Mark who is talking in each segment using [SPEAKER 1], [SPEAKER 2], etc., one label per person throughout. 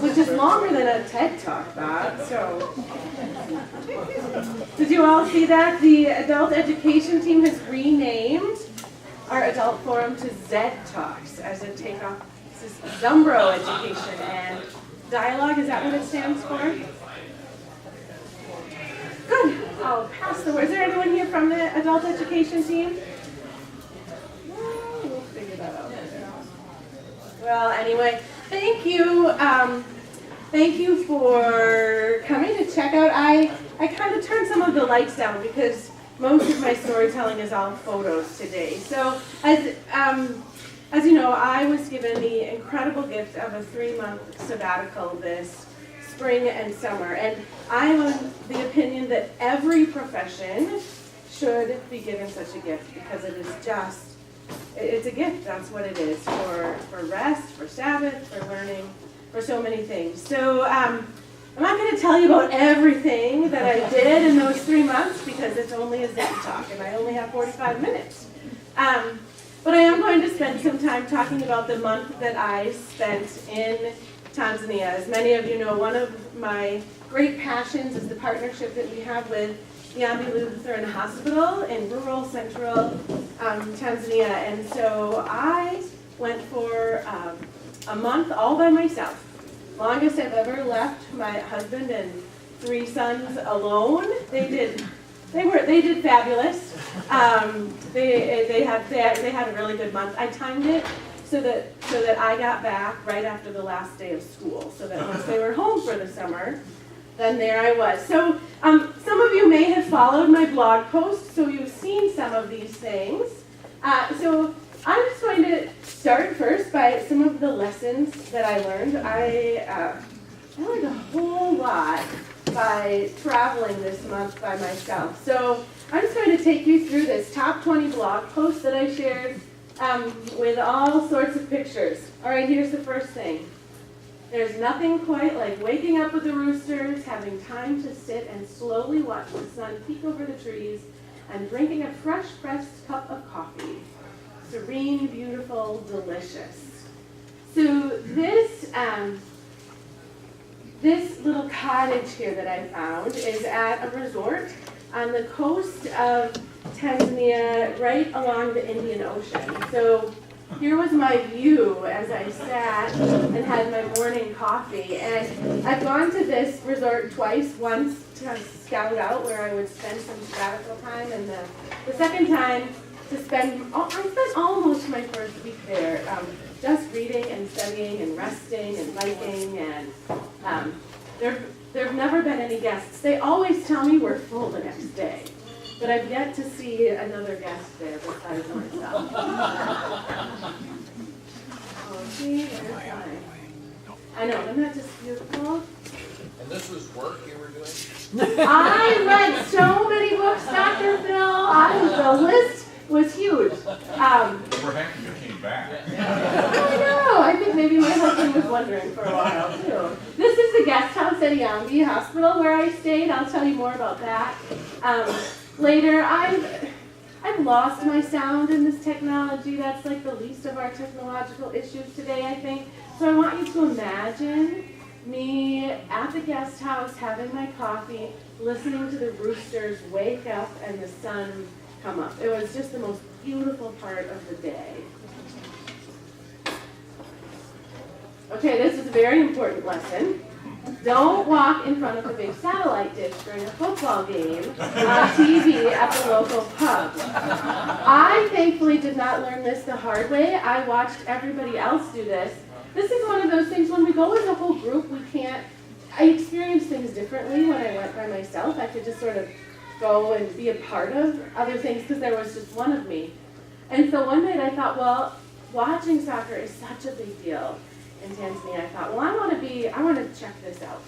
[SPEAKER 1] which is longer than a TED Talk, Bob. So, did you all see that? The adult education team has renamed our adult forum to ZED Talks as a takeoff. This is Zumbro Education and Dialogue. Is that what it stands for? Good. I'll pass the word. Is there anyone here from the adult education team? We'll figure that out. Well, anyway, thank you. Thank you for coming to check out. I kind of turned some of the lights down because most of my storytelling is all photos today. So as you know, I was given the incredible gift of a 3-month sabbatical this spring and summer, and I am of the opinion that every profession should be given such a gift because it is just, it's a gift. That's what it is for rest, for Sabbath, for learning, for so many things. So I'm not going to tell you about everything that I did in those 3 months because it's only a ZED Talk and I only have 45 minutes. But I am going to spend some time talking about the month that I spent in Tanzania. As many of you know, one of my great passions is the partnership that we have with Yambi Lutheran Hospital in rural central Tanzania. And so I went for a month all by myself. Longest I've ever left my husband and 3 sons alone. They did fabulous. They had a really good month. I timed it so that I got back right after the last day of school, so that once they were home for the summer, then there I was. So some of you may have followed my blog post, so you've seen some of these things. So I'm just going to start first by some of the lessons that I learned. I learned a whole lot by traveling this month by myself. So I'm just going to take you through this top 20 blog post that I shared with all sorts of pictures. All right, here's the first thing. There's nothing quite like waking up with the roosters, having time to sit and slowly watch the sun peek over the trees, and drinking a fresh pressed cup of coffee. Serene, beautiful, delicious. So this little cottage here that I found is at a resort on the coast of Tanzania, right along the Indian Ocean. So here was my view as I sat and had my morning coffee. And I've gone to this resort twice, once to scout out where I would spend some sabbatical time, and the second time to spend, I spent almost my first week there just reading and studying and resting and biking, and there have never been any guests. They always tell me we're full the next day, but I've yet to see another guest there besides myself. Oh, see, there's mine. I know, isn't that just beautiful?
[SPEAKER 2] And this was work you were doing?
[SPEAKER 1] I read so many books, Dr. Phil. The list was huge.
[SPEAKER 3] We're happy you came back.
[SPEAKER 1] I know. I think maybe my husband was wondering for a while, too. This is the guest house at Yambi Hospital where I stayed. I'll tell you more about that later. I've lost my sound in this technology. That's like the least of our technological issues today, I think. So I want you to imagine me at the guest house having my coffee, listening to the roosters wake up and the sun come up. It was just the most beautiful part of the day. Okay, this is a very important lesson. Don't walk in front of the big satellite dish during a football game on TV at the local pub. I thankfully did not learn this the hard way. I watched everybody else do this. This is one of those things when we go as a whole group, I experienced things differently when I went by myself. I could just sort of go and be a part of other things because there was just one of me. And so one night I thought, well, watching soccer is such a big deal in Tanzania. I thought, well, I want to check this out.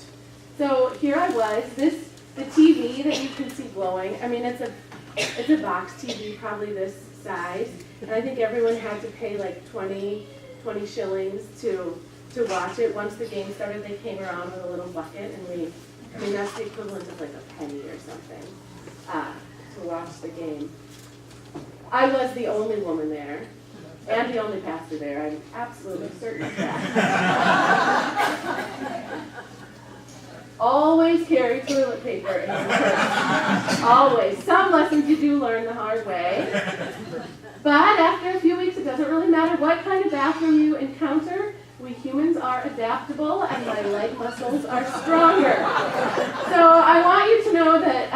[SPEAKER 1] So here I was, the TV that you can see glowing. I mean, it's a box TV, probably this size, and I think everyone had to pay like 20 shillings to watch it. Once the game started, they came around with a little bucket, and that's the equivalent of like a penny or something to watch the game. I was the only woman there. And the only pastor there, I'm absolutely certain of that. Always carry toilet paper in your purse. Always. Some lessons you do learn the hard way. But after a few weeks, it doesn't really matter what kind of bathroom you encounter. We humans are adaptable, and my leg muscles are stronger. So I want you to know that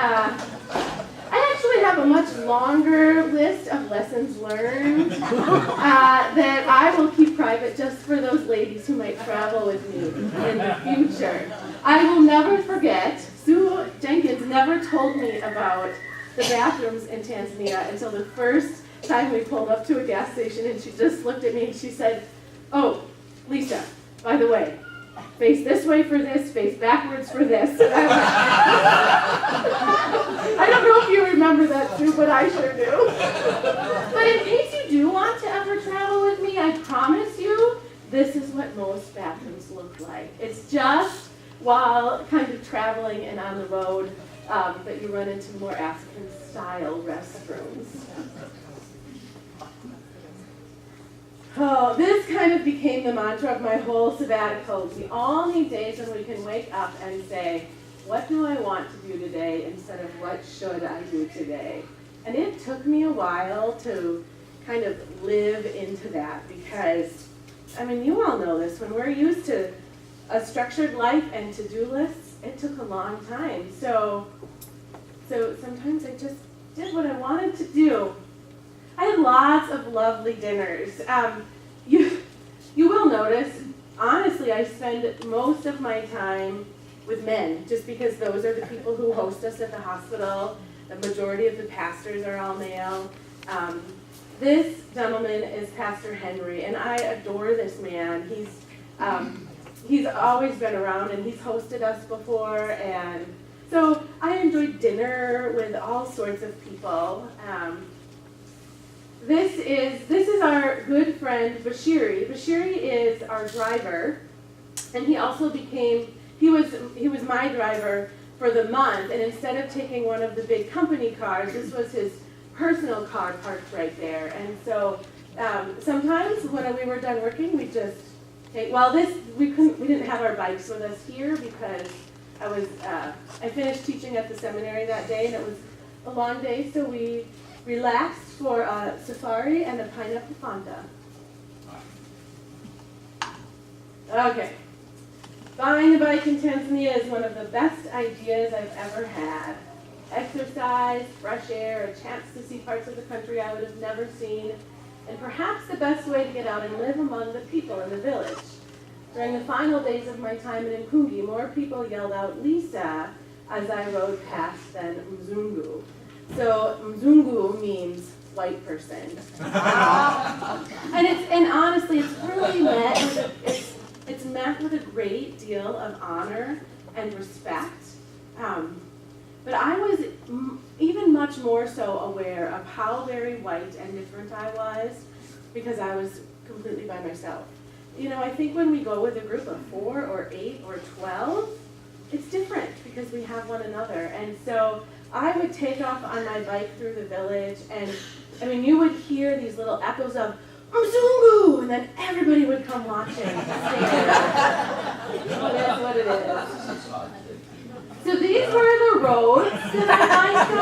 [SPEAKER 1] I actually have a much longer list of lessons learned that I will keep private just for those ladies who might travel with me in the future. I will never forget, Sue Jenkins never told me about the bathrooms in Tanzania until the first time we pulled up to a gas station, and she just looked at me and she said, "Oh, Lisa, by the way, face this way for this, face backwards for this." And I don't know if you remember that, Sue, but I sure do. But in case you do want to ever travel with me, I promise you, this is what most bathrooms look like. It's just while kind of traveling and on the road that you run into more African-style restrooms. Oh, this kind of became the mantra of my whole sabbatical. We all need days when we can wake up and say, what do I want to do today instead of what should I do today? And it took me a while to kind of live into that because, I mean, you all know this. When we're used to a structured life and to-do lists, it took a long time. So sometimes I just did what I wanted to do. I had lots of lovely dinners. You will notice, honestly, I spend most of my time with men, just because those are the people who host us at the hospital. The majority of the pastors are all male. This gentleman is Pastor Henry, and I adore this man. He's always been around, and he's hosted us before, and so I enjoyed dinner with all sorts of people. This is our good friend Bashiri. Bashiri is our driver, and he also he was my driver for the month, and instead of taking one of the big company cars, this was his personal car parked right there. And so sometimes when we were done working, we just take, we didn't have our bikes with us here because I finished teaching at the seminary that day, and it was a long day, so we relaxed for a safari and a pineapple Fanta. Okay. Buying a bike in Tanzania is one of the best ideas I've ever had. Exercise, fresh air, a chance to see parts of the country I would have never seen, and perhaps the best way to get out and live among the people in the village. During the final days of my time in Nkungi, more people yelled out Lisa as I rode past than Mzungu. So Mzungu means white person. And honestly, it's really it's met with a great deal of honor and respect. But I was even much more so aware of how very white and different I was because I was completely by myself. You know, I think when we go with a group of 4 or 8 or 12, it's different because we have one another. And so I would take off on my bike through the village, and I mean, you would hear these little echoes of Mzungu, and then everybody would come watching. That's what it is. So these were the roads that I biked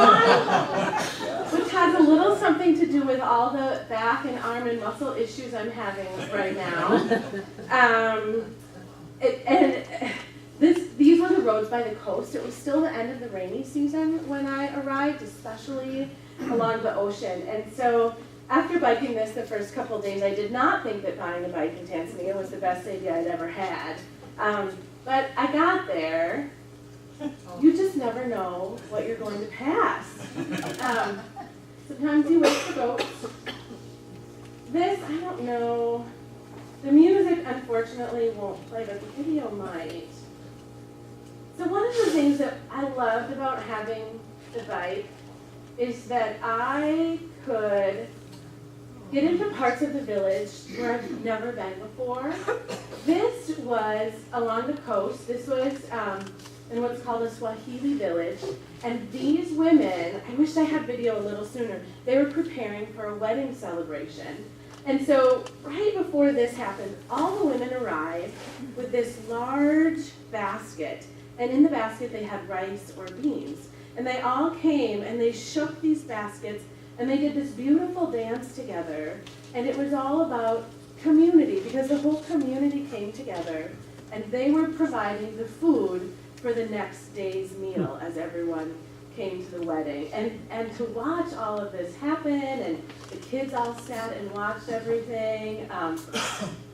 [SPEAKER 1] on, which has a little something to do with all the back and arm and muscle issues I'm having right now. These were the roads by the coast. It was still the end of the rainy season when I arrived, especially along the ocean. And so after biking this the first couple of days, I did not think that buying a bike in Tanzania was the best idea I'd ever had. But I got there. You just never know what you're going to pass. Sometimes you wait for boats. This, I don't know. The music, unfortunately, won't play, but the video might. So one of the things that I loved about having the bike is that I could get into parts of the village where I've never been before. This was along the coast. This was in what's called a Swahili village. And these women, I wish I had video a little sooner, they were preparing for a wedding celebration. And so right before this happened, all the women arrived with this large basket. And in the basket they had rice or beans. And they all came and they shook these baskets and they did this beautiful dance together. And it was all about community, because the whole community came together and they were providing the food for the next day's meal as everyone came to the wedding. And to watch all of this happen, and the kids all sat and watched everything,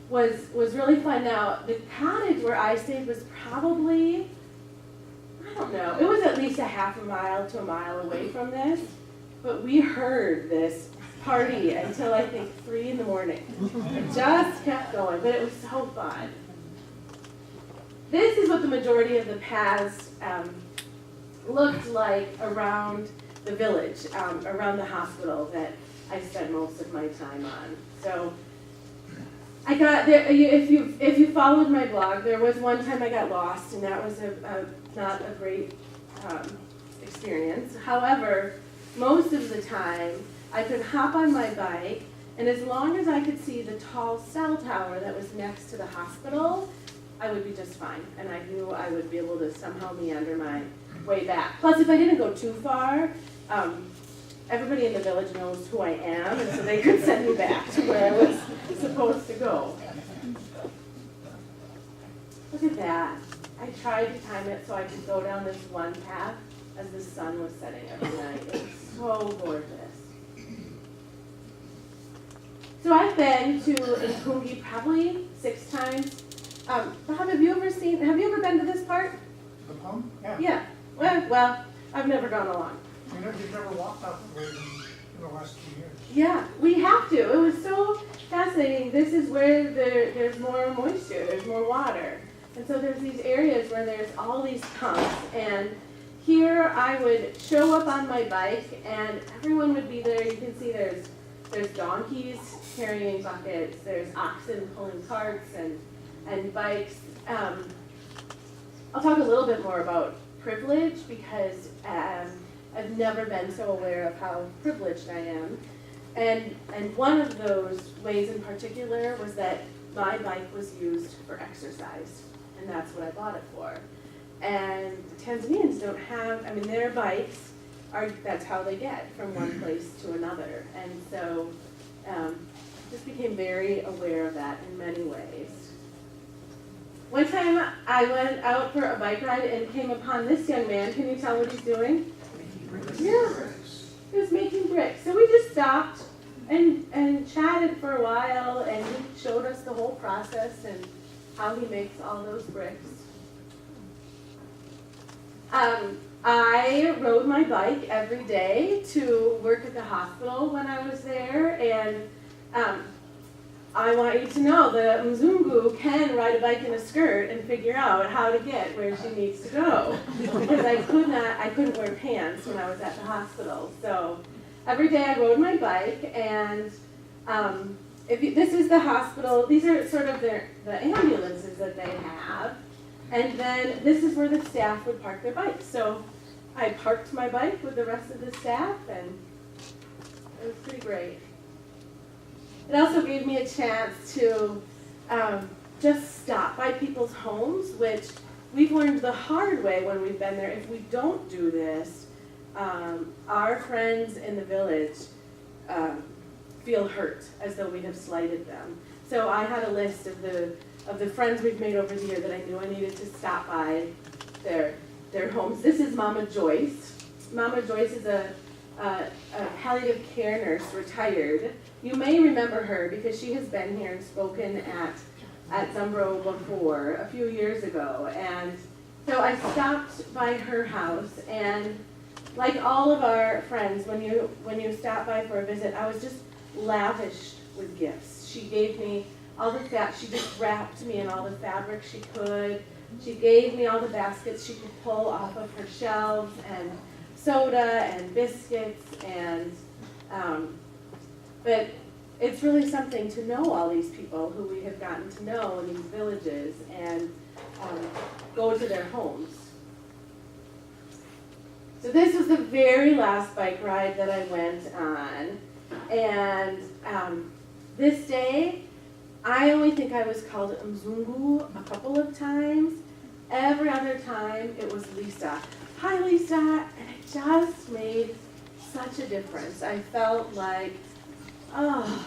[SPEAKER 1] was really fun. Now, the cottage where I stayed was probably, I don't know, it was at least a half a mile to a mile away from this, but we heard this party until I think 3 in the morning. It just kept going, but it was so fun. This is what the majority of the paths looked like around the village, around the hospital that I spent most of my time on. So I got there. If you followed my blog, there was one time I got lost, and that was not a great experience. However, most of the time I could hop on my bike, and as long as I could see the tall cell tower that was next to the hospital, I would be just fine, and I knew I would be able to somehow meander my way back. Plus, if I didn't go too far, everybody in the village knows who I am, and so they could send me back to where I was supposed to go. Look at that. I tried to time it so I could go down this one path as the sun was setting every night. It was so gorgeous. So I've been to Nkungi probably 6 times. Bob, have you ever been to this part?
[SPEAKER 4] The pump? Yeah.
[SPEAKER 1] Yeah. Well, I've never gone along.
[SPEAKER 4] You've never walked out the way in the last 2 years.
[SPEAKER 1] Yeah, we have to. It was so fascinating. This is where there's more moisture, there's more water. And so there's these areas where there's all these pumps. And here I would show up on my bike and everyone would be there. You can see there's donkeys carrying buckets, there's oxen pulling carts and bikes. I'll talk a little bit more about privilege because I've never been so aware of how privileged I am. And one of those ways in particular was that my bike was used for exercise, and that's what I bought it for. And the Tanzanians don't have, their bikes that's how they get from one place to another. And so just became very aware of that in many ways. One time I went out for a bike ride and came upon this young man. Can you tell what he's doing? Yeah, he was making bricks. So we just stopped and chatted for a while, and he showed us the whole process and how he makes all those bricks. I rode my bike every day to work at the hospital when I was there, and I want you to know that Mzungu can ride a bike in a skirt and figure out how to get where she needs to go, because I couldn't wear pants when I was at the hospital. So every day I rode my bike, and this is the hospital. These are sort of the ambulances that they have, and then this is where the staff would park their bikes. So I parked my bike with the rest of the staff, and it was pretty great. It also gave me a chance to just stop by people's homes, which we've learned the hard way when we've been there. If we don't do this, our friends in the village feel hurt, as though we have slighted them. So I had a list of the friends we've made over the year that I knew I needed to stop by their homes. This is Mama Joyce. Mama Joyce is a palliative care nurse, retired. You may remember her because she has been here and spoken at Zumbro before, a few years ago. And so I stopped by her house, and like all of our friends, when you stop by for a visit, I was just lavished with gifts. She gave me all the she just wrapped me in all the fabric she could. She gave me all the baskets she could pull off of her shelves, and soda and biscuits, and but it's really something to know all these people who we have gotten to know in these villages and go to their homes. So this was the very last bike ride that I went on, and this day, I only think I was called Mzungu a couple of times. Every other time it was Lisa. Hi Lisa, and it just made such a difference. I felt like, oh,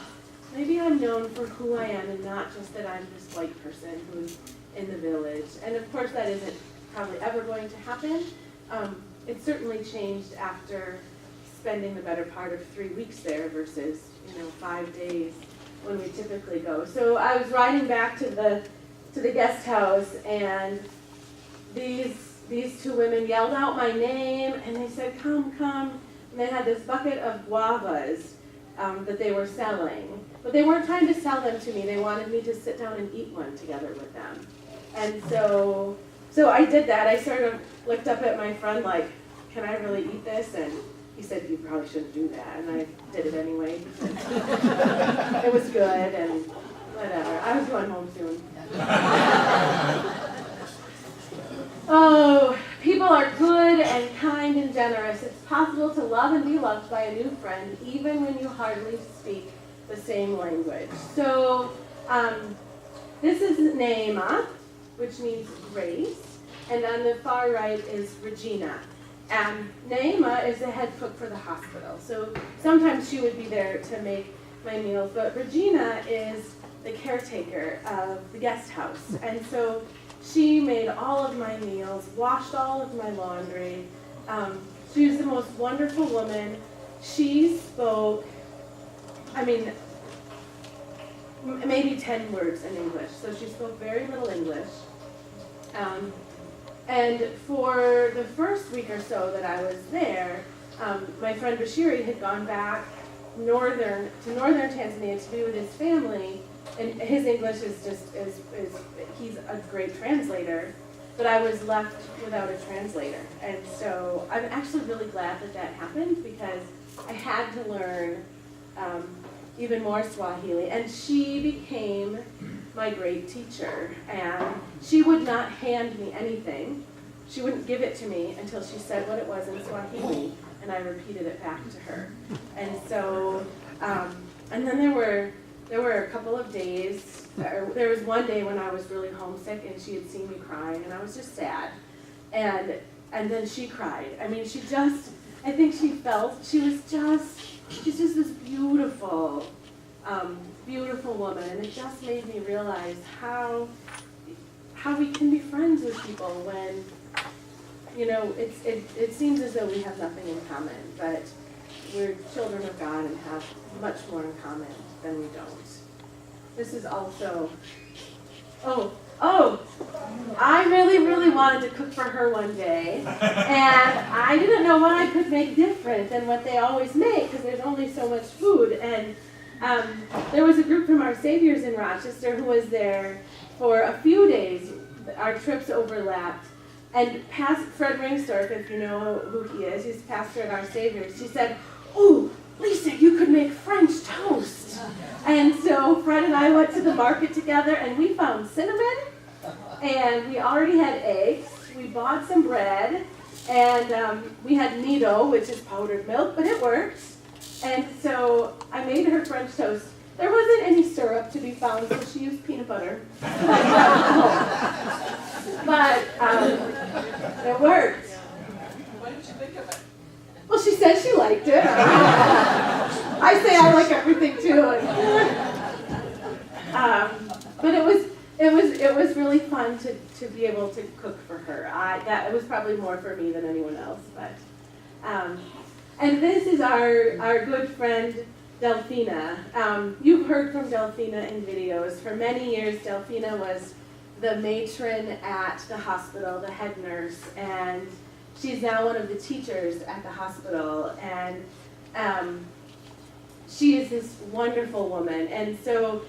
[SPEAKER 1] maybe I'm known for who I am and not just that I'm this white person who's in the village. And of course that isn't probably ever going to happen. It certainly changed after spending the better part of 3 weeks there versus, 5 days when we typically go. So I was riding back to the guest house, and these two women yelled out my name, and they said, come, come. And they had this bucket of guavas that they were selling. But they weren't trying to sell them to me. They wanted me to sit down and eat one together with them. And so I did that. I sort of looked up at my friend like, can I really eat this? And he said, you probably shouldn't do that. And I did it anyway because it was good and whatever. I was going home soon. Oh, people are good and kind and generous. It's possible to love and be loved by a new friend even when you hardly speak the same language. So this is Neema, which means grace, and on the far right is Regina. Neema is the head cook for the hospital, so sometimes she would be there to make my meals, but Regina is the caretaker of the guest house, and so she made all of my meals, washed all of my laundry. She was the most wonderful woman. She spoke, maybe 10 words in English, so she spoke very little English. And for the first week or so that I was there, my friend Bashiri had gone back to northern Tanzania to be with his family, and his English is he's a great translator, but I was left without a translator. And so I'm actually really glad that happened, because I had to learn even more Swahili, and she became my great teacher, and she would not hand me anything. She wouldn't give it to me until she said what it was in Swahili, and I repeated it back to her. And so, and then there were a couple of days, there was one day when I was really homesick, and she had seen me crying, and I was just sad. And then she cried. I think she felt, she's just this beautiful, beautiful woman, and it just made me realize how we can be friends with people when, it seems as though we have nothing in common, but we're children of God and have much more in common than we don't. This is also, I really, really wanted to cook for her one day, and I didn't know what I could make different than what they always make, because there's only so much food. And there was a group from Our Saviors in Rochester who was there for a few days. Our trips overlapped. And Fred Ringstorff, if you know who he is, he's pastor at Our Saviors, he said, "Ooh, Lisa, you could make French toast." And so Fred and I went to the market together, and we found cinnamon, and we already had eggs. We bought some bread, and we had nido, which is powdered milk, but it worked. And so I made her French toast. There wasn't any syrup to be found, so she used peanut butter. But it worked.
[SPEAKER 2] What did you think of it?
[SPEAKER 1] Well, she said she liked it. I say I like everything too. But it was really fun to be able to cook for her. It was probably more for me than anyone else. But and this is our good friend Delphina. You've heard from Delphina in videos. For many years, Delphina was the matron at the hospital, the head nurse, and she's now one of the teachers at the hospital, and she is this wonderful woman. And so,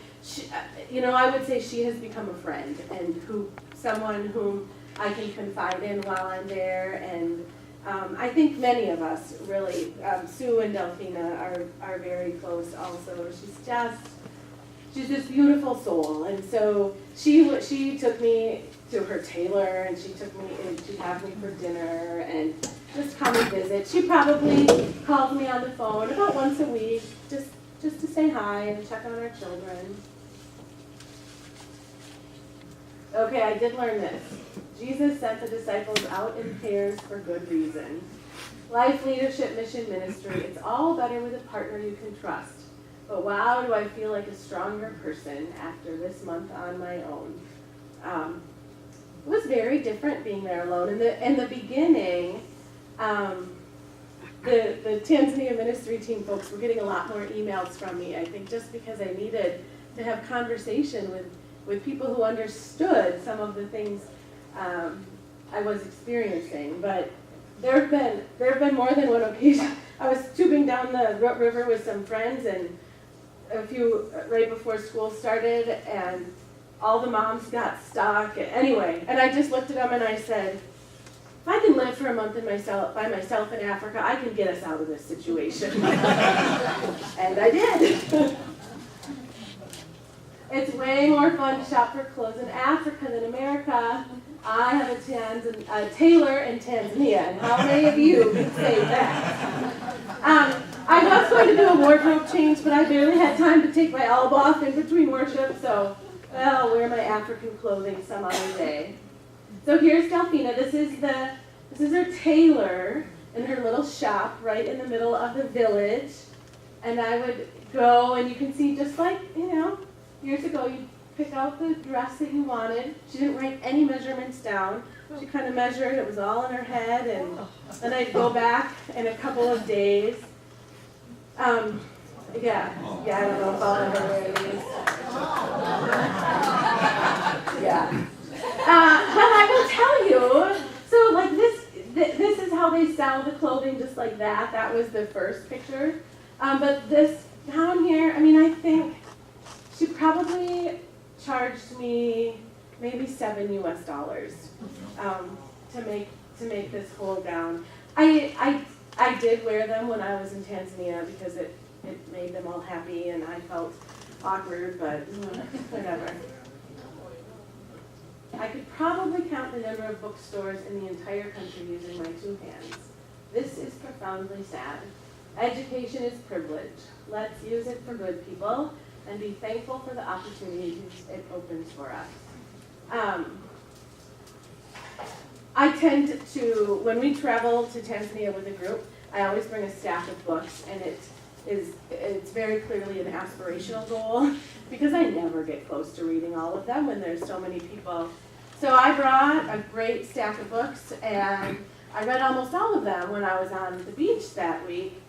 [SPEAKER 1] I would say she has become a friend, and someone whom I can confide in while I'm there. And I think many of us really, Sue and Delphina are very close also. She's this beautiful soul, and so she took me to her tailor, and she'd have me for dinner and just come and visit. She probably called me on the phone about once a week, just just to say hi and check on our children. Okay, I did learn this. Jesus sent the disciples out in pairs for good reason. Life, leadership, mission, ministry, it's all better with a partner you can trust. But wow, do I feel like a stronger person after this month on my own. It was very different being there alone. In the beginning, the Tanzania ministry team folks were getting a lot more emails from me, I think, just because I needed to have conversation with people who understood some of the things I was experiencing. But there have been more than one occasion. I was tubing down the river with some friends, and a few right before school started, and all the moms got stuck. Anyway, and I just looked at them and I said, if I can live for a month by myself in Africa, I can get us out of this situation. And I did. It's way more fun to shop for clothes in Africa than America. I have a tailor in Tanzania, and how many of you can say that? I was going to do a wardrobe change, but I barely had time to take my alb off in between worship, so I'll wear my African clothing some other day. So here's Delphina. This is her tailor in her little shop right in the middle of the village. And I would go, and you can see just like, years ago, you'd pick out the dress that you wanted. She didn't write any measurements down. She kind of measured. It was all in her head. And then I'd go back in a couple of days. Yeah, I don't know if I'll ever wear these. Yeah. But I will tell you, so like this is how they sell the clothing, just like that. That was the first picture. But this down here, I think she probably charged me maybe $7 US to make this whole gown. I did wear them when I was in Tanzania because it made them all happy, and I felt awkward, but whatever. I could probably count the number of bookstores in the entire country using my two hands. This is profoundly sad. Education is privilege. Let's use it for good, people, and be thankful for the opportunities it opens for us. I tend to, when we travel to Tanzania with a group, I always bring a stack of books, and it's very clearly an aspirational goal because I never get close to reading all of them when there's so many people. So I brought a great stack of books, and I read almost all of them when I was on the beach that week.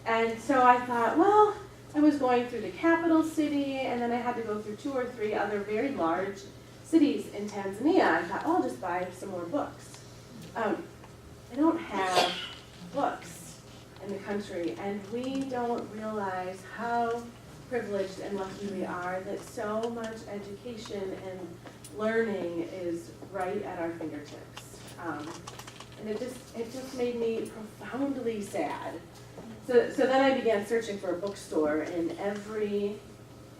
[SPEAKER 1] And so I thought, well, I was going through the capital city, and then I had to go through 2 or 3 other very large cities in Tanzania. I thought, oh, I'll just buy some more books. I don't have books in the country, and we don't realize how privileged and lucky we are that so much education and learning is right at our fingertips. And it just made me profoundly sad. So then I began searching for a bookstore in every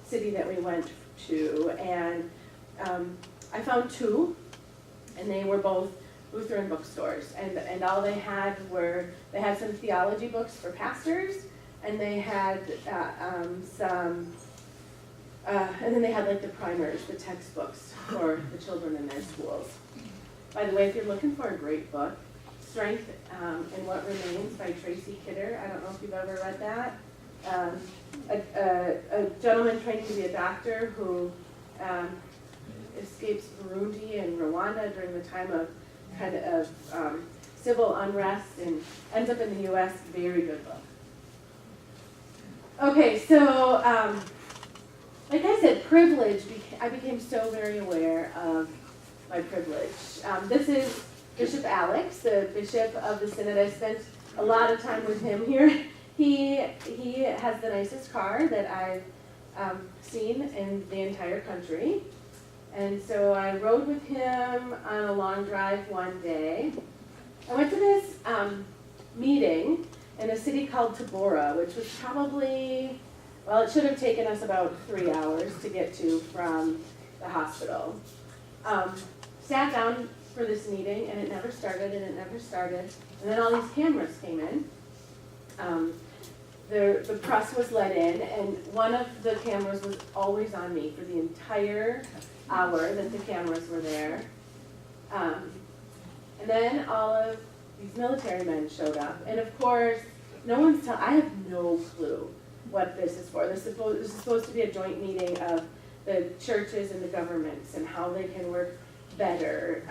[SPEAKER 1] city that we went to, and I found 2, and they were both Lutheran bookstores, and all they had had some theology books for pastors, and they had and then they had like the primers, the textbooks for the children in their schools. By the way, if you're looking for a great book, Strength in What Remains by Tracy Kidder. I don't know if you've ever read that. A gentleman training to be a doctor who escapes Burundi and Rwanda during the time of civil unrest and ends up in the U.S. Very good book. Okay, so like I said, privilege. I became so very aware of my privilege. This is Bishop Alex, the bishop of the synod. I spent a lot of time with him here. He has the nicest car that I've seen in the entire country. And so I rode with him on a long drive one day. I went to this meeting in a city called Tabora, which was probably, well, it should have taken us about 3 hours to get to from the hospital. Sat down for this meeting, and it never started, and it never started. And then all these cameras came in. the press was let in, and one of the cameras was always on me for the entire hour that the cameras were there. And then all of these military men showed up, and of course, I have no clue what this is for. This is supposed to be a joint meeting of the churches and the governments and how they can work better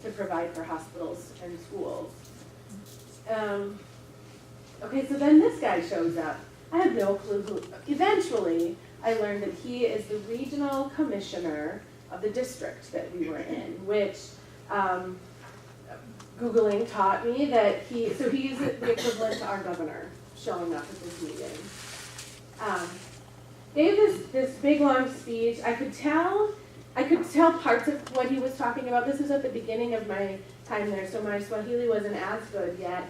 [SPEAKER 1] to provide for hospitals and schools. Okay, so then this guy shows up. I have no clue who. Eventually, I learned that he is the regional commissioner of the district that we were in, which Googling taught me that he's the equivalent to our governor showing up at this meeting. Gave this big long speech. I could tell parts of what he was talking about. This was at the beginning of my time there, so my Swahili wasn't as good yet.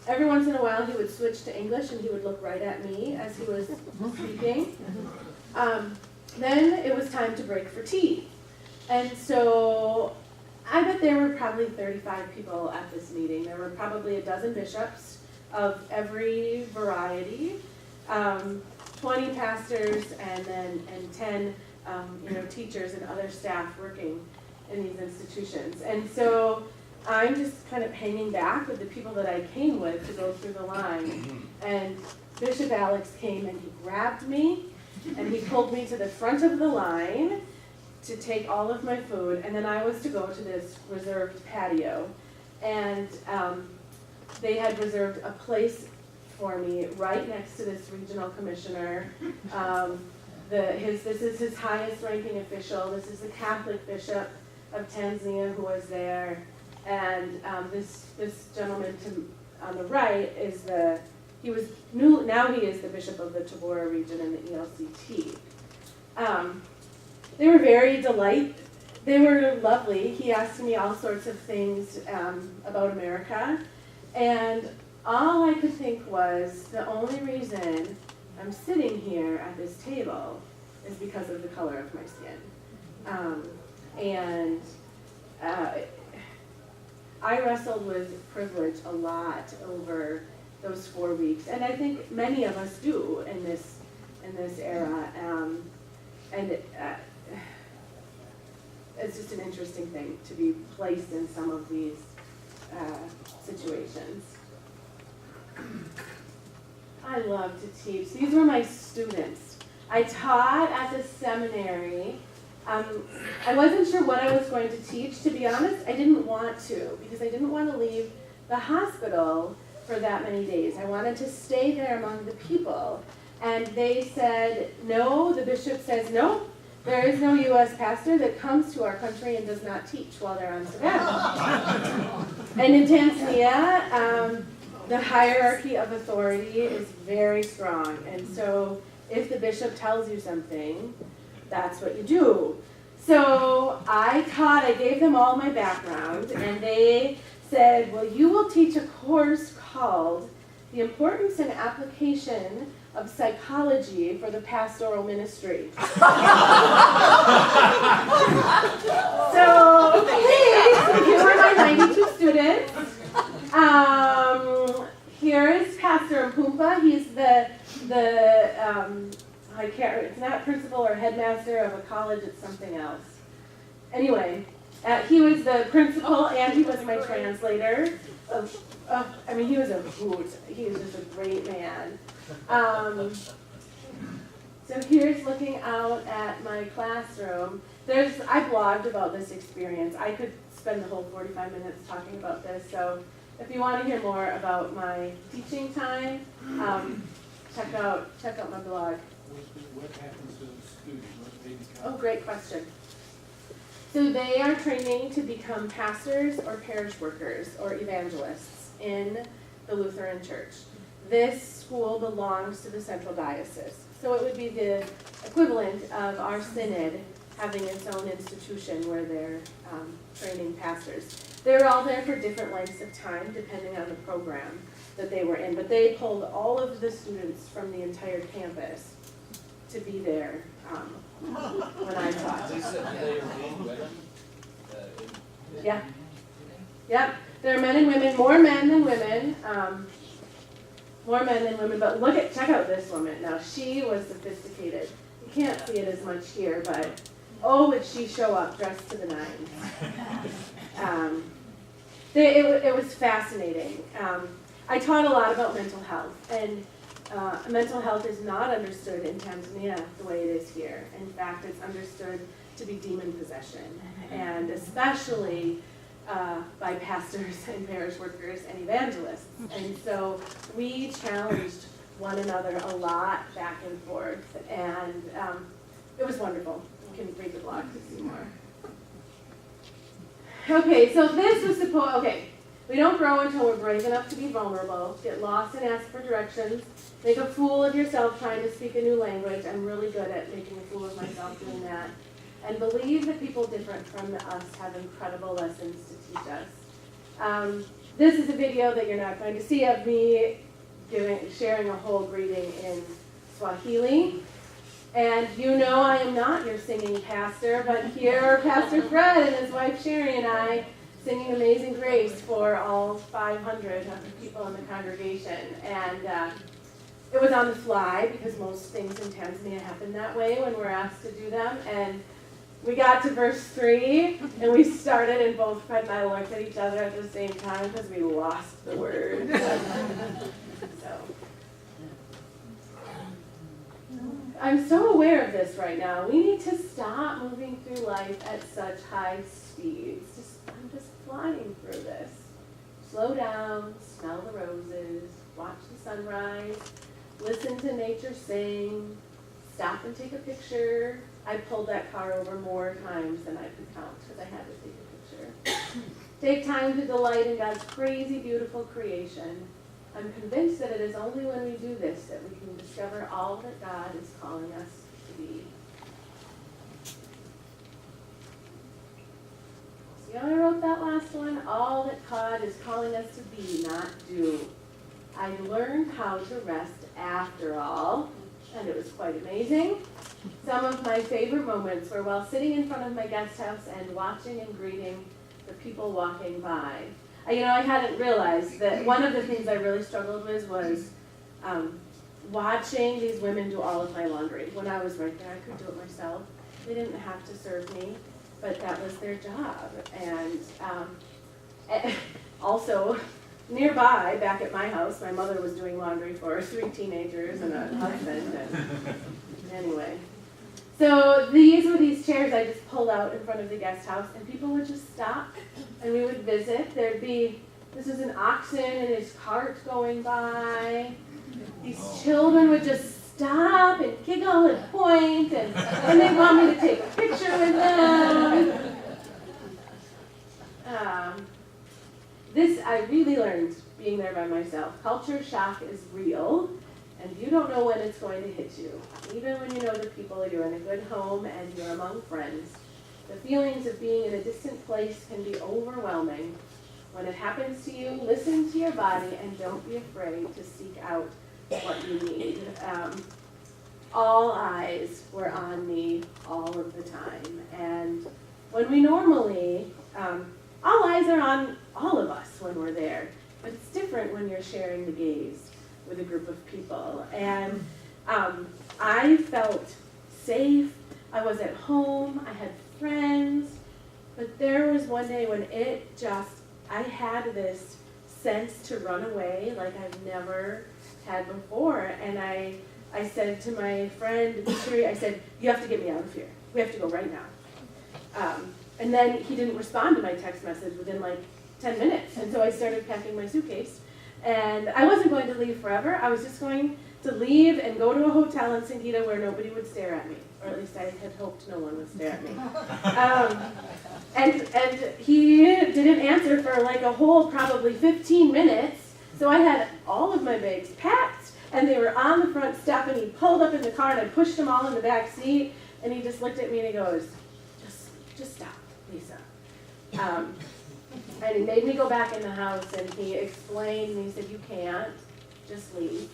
[SPEAKER 1] Every once in a while he would switch to English and he would look right at me as he was speaking. Then it was time to break for tea. And so I bet there were probably 35 people at this meeting. There were probably a dozen bishops of every variety, 20 pastors, and 10 teachers and other staff working in these institutions. And so I'm just kind of hanging back with the people that I came with to go through the line. And Bishop Alex came and he grabbed me and he pulled me to the front of the line to take all of my food, and then I was to go to this reserved patio. And they had reserved a place for me right next to this regional commissioner. This is his highest ranking official. This is the Catholic Bishop of Tanzania who was there. And this gentleman on the right is he is the Bishop of the Tabora region in the ELCT. They were they were lovely. He asked me all sorts of things about America. And all I could think was the only reason I'm sitting here at this table is because of the color of my skin. I wrestled with privilege a lot over those 4 weeks, and I think many of us do in this era. It's just an interesting thing to be placed in some of these situations. I love to teach. These were my students. I taught at the seminary. I wasn't sure what I was going to teach, to be honest. I didn't want to, because I didn't want to leave the hospital for that many days. I wanted to stay there among the people. And they said, no, the bishop says, no, there is no U.S. pastor that comes to our country and does not teach while they're on sabbatical. And in Tanzania, the hierarchy of authority is very strong. And so if the bishop tells you something, that's what you do. So I gave them all my background, and they said, well, you will teach a course called The Importance and Application of Psychology for the Pastoral Ministry. So, okay, here are my 92 students. Here is Pastor Mpumpa. He's it's not principal or headmaster of a college, it's something else. Anyway, he was the principal and he was my translator. He was a hoot. He was just a great man. So here's looking out at my classroom. I blogged about this experience. I could spend the whole 45 minutes talking about this. So if you want to hear more about my teaching time, check out my blog.
[SPEAKER 4] What happens to the students? What do they become?
[SPEAKER 1] Oh, great question. So they are training to become pastors or parish workers or evangelists in the Lutheran Church. This school belongs to the Central Diocese. So it would be the equivalent of our synod having its own institution where they're training pastors. They're all there for different lengths of time depending on the program that they were in. But they pulled all of the students from the entire campus to be there when I taught.
[SPEAKER 5] They said they are being women.
[SPEAKER 1] Yeah. Yep. There are men and women, more men than women. more men than women, but check out this woman. Now, she was sophisticated. You can't see it as much here, but oh, would she show up dressed to the nines. It was fascinating. I taught a lot about mental health, and mental health is not understood in Tanzania the way it is here. In fact, it's understood to be demon possession, and especially by pastors and parish workers and evangelists. And so we challenged one another a lot back and forth, and it was wonderful. You can read the blog to see more. Okay, so this was we don't grow until we're brave enough to be vulnerable, get lost and ask for directions, make a fool of yourself trying to speak a new language. I'm really good at making a fool of myself doing that. And believe that people different from us have incredible lessons to teach us. This is a video that you're not going to see of me sharing a whole greeting in Swahili. And you know I am not your singing pastor, but here are Pastor Fred and his wife Sherry and I singing Amazing Grace for all 500 of the people in the congregation. And it was on the fly because most things in Tanzania happen that way when we're asked to do them. And we got to verse 3 and we started, and both Fred and I looked at each other at the same time because we lost the words. I'm so aware of this right now. We need to stop moving through life at such high speeds. I'm just flying through this. Slow down, smell the roses, watch the sunrise, listen to nature sing, stop and take a picture. I pulled that car over more times than I could count because I had to take a picture. Take time to delight in God's crazy, beautiful creation. I'm convinced that it is only when we do this that we can discover all that God is calling us to be. See how I wrote that last one? All that God is calling us to be, not do. I learned how to rest after all, and it was quite amazing. Some of my favorite moments were while sitting in front of my guest house and watching and greeting the people walking by. I hadn't realized that one of the things I really struggled with was watching these women do all of my laundry. When I was right there, I could do it myself. They didn't have to serve me, but that was their job. And also, nearby, back at my house, my mother was doing laundry for 3 teenagers and a husband. And anyway. So these were these chairs I just pulled out in front of the guest house, and people would just stop, and we would visit. This is an oxen and his cart going by. These children would just stop and giggle and point, and they want me to take a picture with them. This I really learned being there by myself. Culture shock is real. And you don't know when it's going to hit you. Even when you know the people, you're in a good home and you're among friends. The feelings of being in a distant place can be overwhelming. When it happens to you, listen to your body and don't be afraid to seek out what you need. All eyes were on me all of the time. And when we normally, all eyes are on all of us when we're there. But it's different when you're sharing the gaze with a group of people. And I felt safe. I was at home. I had friends. But there was one day when I had this sense to run away like I've never had before. And I said to my friend, Sherry, I said, you have to get me out of here. We have to go right now. And then he didn't respond to my text message within like 10 minutes. And so I started packing my suitcase. And I wasn't going to leave forever. I was just going to leave and go to a hotel in Singida where nobody would stare at me. Or at least I had hoped no one would stare at me. And he didn't answer for like a whole probably 15 minutes. So I had all of my bags packed and they were on the front step, and he pulled up in the car and I pushed them all in the back seat, and he just looked at me and he goes, just stop, Lisa. And he made me go back in the house, and he explained, and he said, you can't just leave.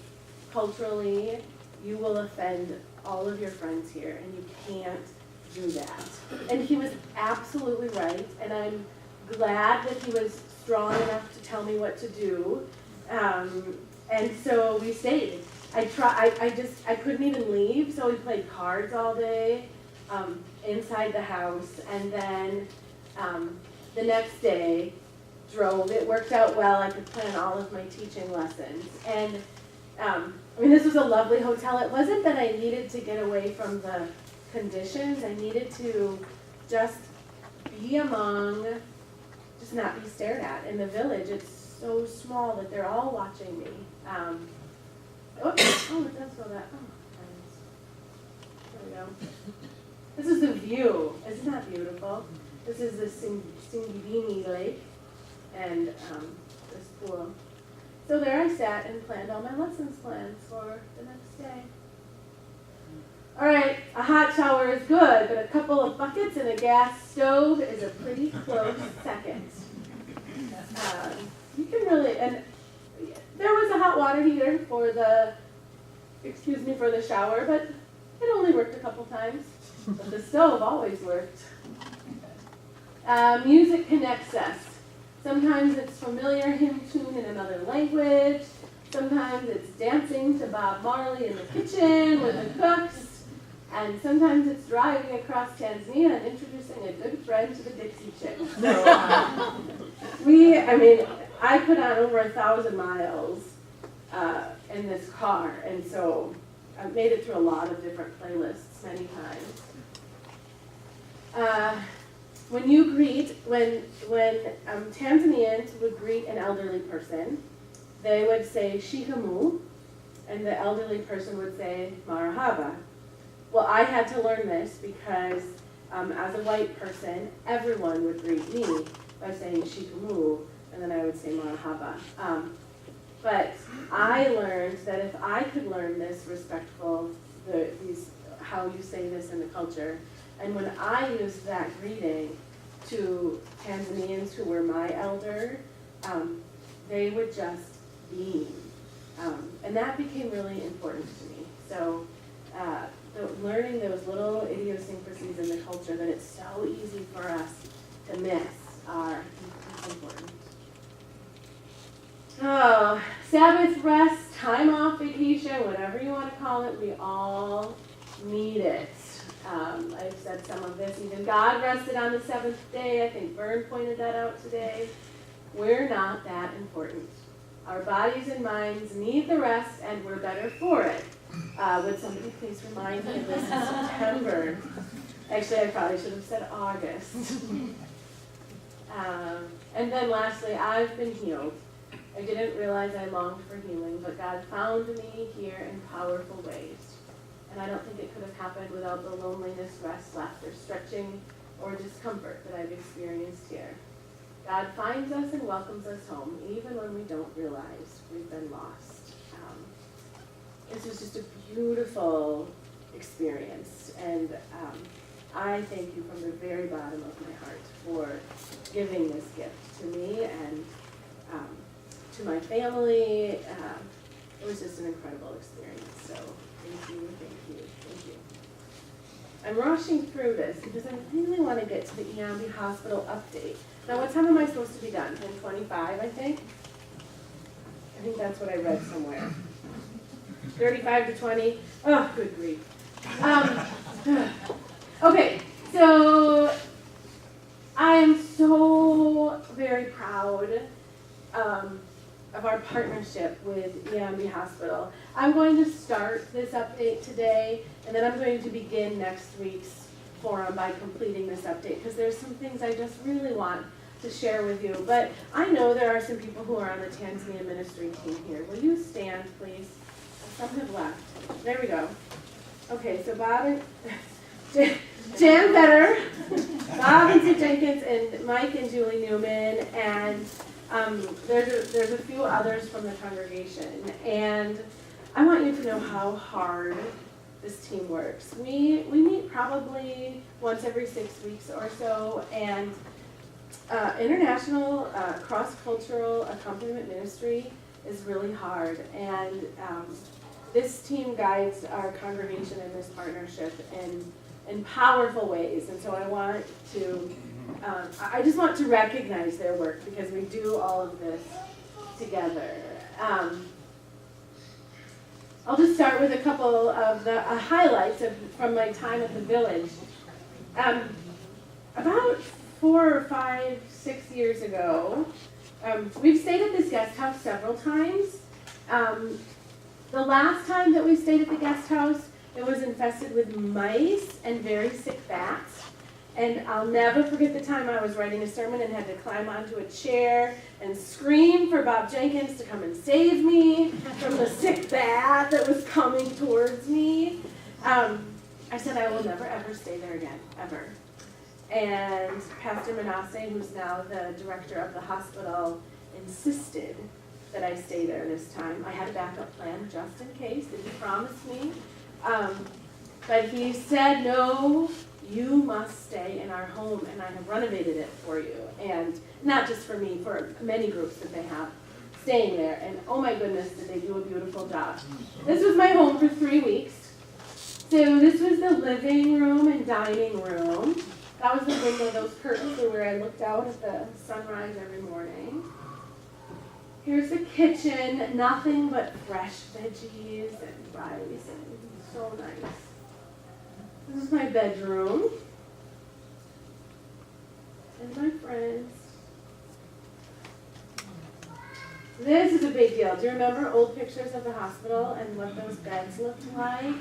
[SPEAKER 1] Culturally, you will offend all of your friends here, and you can't do that. And he was absolutely right, and I'm glad that he was strong enough to tell me what to do. And so we stayed. I couldn't even leave, so we played cards all day inside the house. And then the next day, drove. It worked out well. I could plan all of my teaching lessons. And this was a lovely hotel. It wasn't that I needed to get away from the conditions. I needed to just be among, just not be stared at. In the village, it's so small that they're all watching me. It does go that. There we go. This is the view. Isn't that beautiful? This is the Singidini Lake and this pool. So there I sat and planned all my lessons planned for the next day. All right, a hot shower is good, but a couple of buckets and a gas stove is a pretty close second. You can really, and there was a hot water heater for the shower, but it only worked a couple times. But the stove always worked. Music connects us. Sometimes it's familiar hymn tune in another language. Sometimes it's dancing to Bob Marley in the kitchen with the cooks. And sometimes it's driving across Tanzania and introducing a good friend to the Dixie Chicks. So, I put on over 1,000 miles in this car, and so I've made it through a lot of different playlists many times. When Tanzanians would greet an elderly person, they would say shikamoo, and the elderly person would say marahaba. Well, I had to learn this because as a white person, everyone would greet me by saying shikamoo, and then I would say marahaba. But I learned that if I could learn this respectful, how you say this in the culture, and when I used that greeting to Tanzanians who were my elder, they would just beam. And that became really important to me. So learning those little idiosyncrasies in the culture that it's so easy for us to miss are important. Oh, Sabbath, rest, time off, vacation, whatever you want to call it, we all need it. I've said some of this. Even God rested on the seventh day. I think Vern pointed that out today. We're not that important. Our bodies and minds need the rest, and we're better for it. Would somebody please remind me of this in September? Actually, I probably should have said August. And then lastly, I've been healed. I didn't realize I longed for healing, but God found me here in powerful ways. And I don't think it could have happened without the loneliness, rest, laughter, stretching, or discomfort that I've experienced here. God finds us and welcomes us home, even when we don't realize we've been lost. This was just a beautiful experience, and I thank you from the very bottom of my heart for giving this gift to me and to my family. It was just an incredible experience, so thank you, thank you, thank you. I'm rushing through this because I really want to get to the EMB hospital update. Now, what time am I supposed to be done? 10:25, I think? I think that's what I read somewhere. 35 to 20? Oh, good grief. Okay, so I am so very proud of our partnership with EMB Hospital. I'm going to start this update today, and then I'm going to begin next week's forum by completing this update, because there's some things I just really want to share with you. But I know there are some people who are on the Tanzania ministry team here. Will you stand, please? Some have left. There we go. Okay, so Bob and Jan Vetter, Bob and Sue Jenkins, and Mike and Julie Newman, and there's a few others from the congregation. And I want you to know how hard this team works. We meet probably once every 6 weeks or so, and international cross-cultural accompaniment ministry is really hard. And this team guides our congregation in this partnership in powerful ways. And so I want to, I just want to recognize their work, because we do all of this together. I'll just start with a couple of the highlights from my time at the village. About 4 or 5, 6 years ago, we've stayed at this guest house several times. The last time that we stayed at the guest house, it was infested with mice and very sick bats. And I'll never forget the time I was writing a sermon and had to climb onto a chair and scream for Bob Jenkins to come and save me from the sick bat that was coming towards me. I said I will never ever stay there again, ever. And Pastor Manasseh, who's now the director of the hospital, insisted that I stay there this time. I had a backup plan just in case, that he promised me. But he said, no, you must stay in our home, and I have renovated it for you. And not just for me, for many groups that they have staying there. And oh my goodness, did they do a beautiful job. This was my home for 3 weeks. So this was the living room and dining room. That was the window, those curtains were where I looked out at the sunrise every morning. Here's the kitchen, nothing but fresh veggies and rice, and so nice. This is my bedroom. And my friends. This is a big deal. Do you remember old pictures of the hospital and what those beds looked like?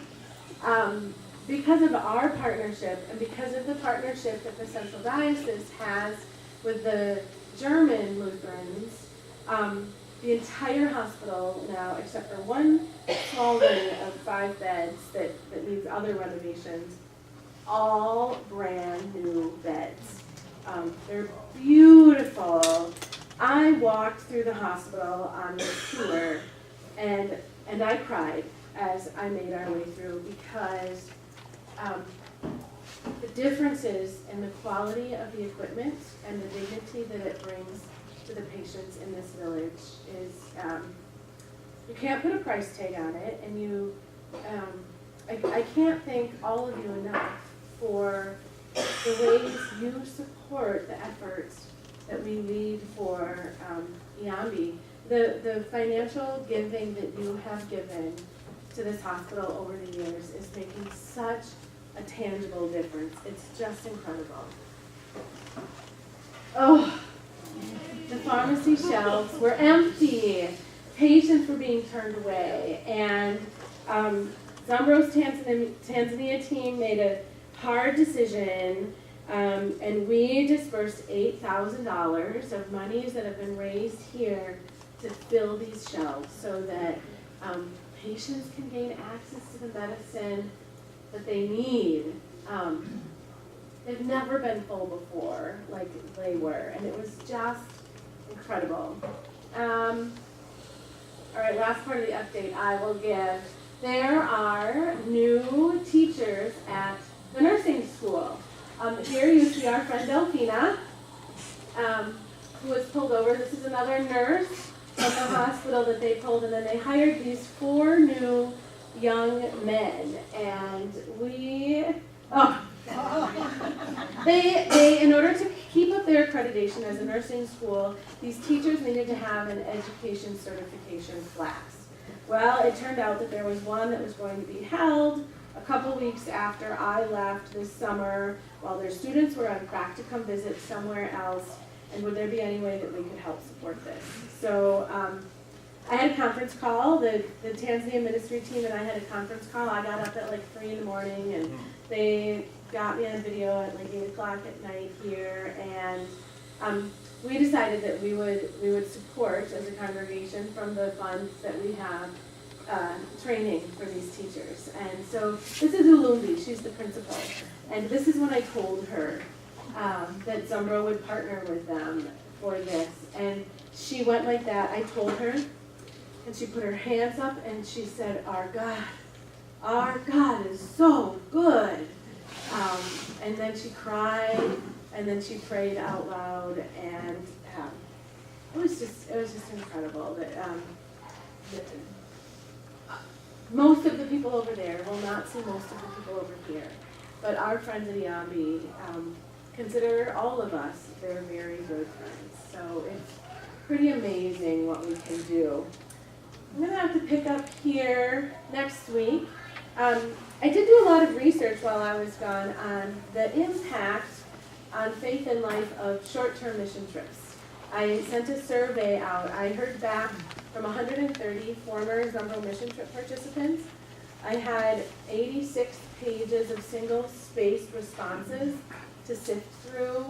[SPEAKER 1] Because of our partnership and because of the partnership that the Central Diocese has with the German Lutherans, the entire hospital now, except for one small wing of 5 beds that needs other renovations, all brand new beds. They're beautiful. I walked through the hospital on this tour, and I cried as I made our way through because the differences in the quality of the equipment and the dignity that it brings to the patients in this village is, you can't put a price tag on it, and I can't thank all of you enough for the ways you support the efforts that we lead for Iambi. The financial giving that you have given to this hospital over the years is making such a tangible difference. It's just incredible. Oh, the pharmacy shelves were empty. Patients were being turned away. And Zambro's Tanzania team made a hard decision, and we dispersed $8,000 of monies that have been raised here to fill these shelves so that patients can gain access to the medicine that they need. They've never been full before like they were, and it was just incredible. All right, last part of the update I will give. There are new teachers at the nursing school. Here you see our friend Delphina, who was pulled over. This is another nurse from the hospital that they pulled, and then they hired these 4 new young men, and they in order to keep up their accreditation as a nursing school, these teachers needed to have an education certification class. Well, it turned out that there was one that was going to be held a couple weeks after I left this summer while their students were on practicum visits somewhere else, and would there be any way that we could help support this? So I had a conference call, the Tanzania ministry team and I had a conference call. I got up at like 3 in the morning, and they got me on video at like 8 o'clock at night here, and we decided that we would support as a congregation from the funds that we have training for these teachers. And so this is Ulumbi, she's the principal, and this is when I told her that Zumbro would partner with them for this, and she went like that. I told her, and she put her hands up and she said, our God is so good. And then she cried, and then she prayed out loud, and it was just incredible. Most of the people over there will not see most of the people over here, but our friends at Iambi consider all of us their very good friends. So it's pretty amazing what we can do. I'm going to have to pick up here next week. I did do a lot of research while I was gone on the impact on faith and life of short-term mission trips. I sent a survey out. I heard back from 130 former Zumbo mission trip participants. I had 86 pages of single-spaced responses to sift through.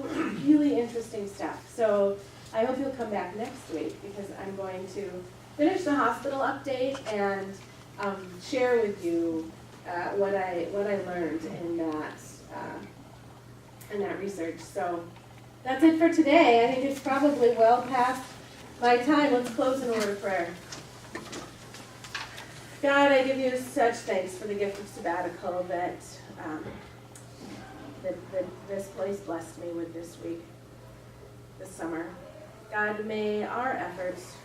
[SPEAKER 1] Really interesting stuff. So I hope you'll come back next week because I'm going to finish the hospital update and share with you what I learned in that research. So that's it for today. I think it's probably well past my time. Let's close in a word of prayer. God, I give you such thanks for the gift of sabbatical that this place blessed me with this week, this summer. God, may our efforts,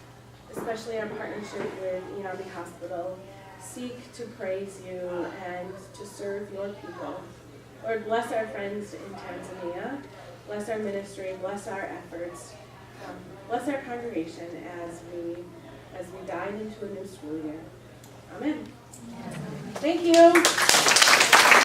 [SPEAKER 1] especially our partnership with Army Hospital, seek to praise you and to serve your people. Lord, bless our friends in Tanzania, bless our ministry, bless our efforts, bless our congregation as we dive into a new school year. Amen. Thank you.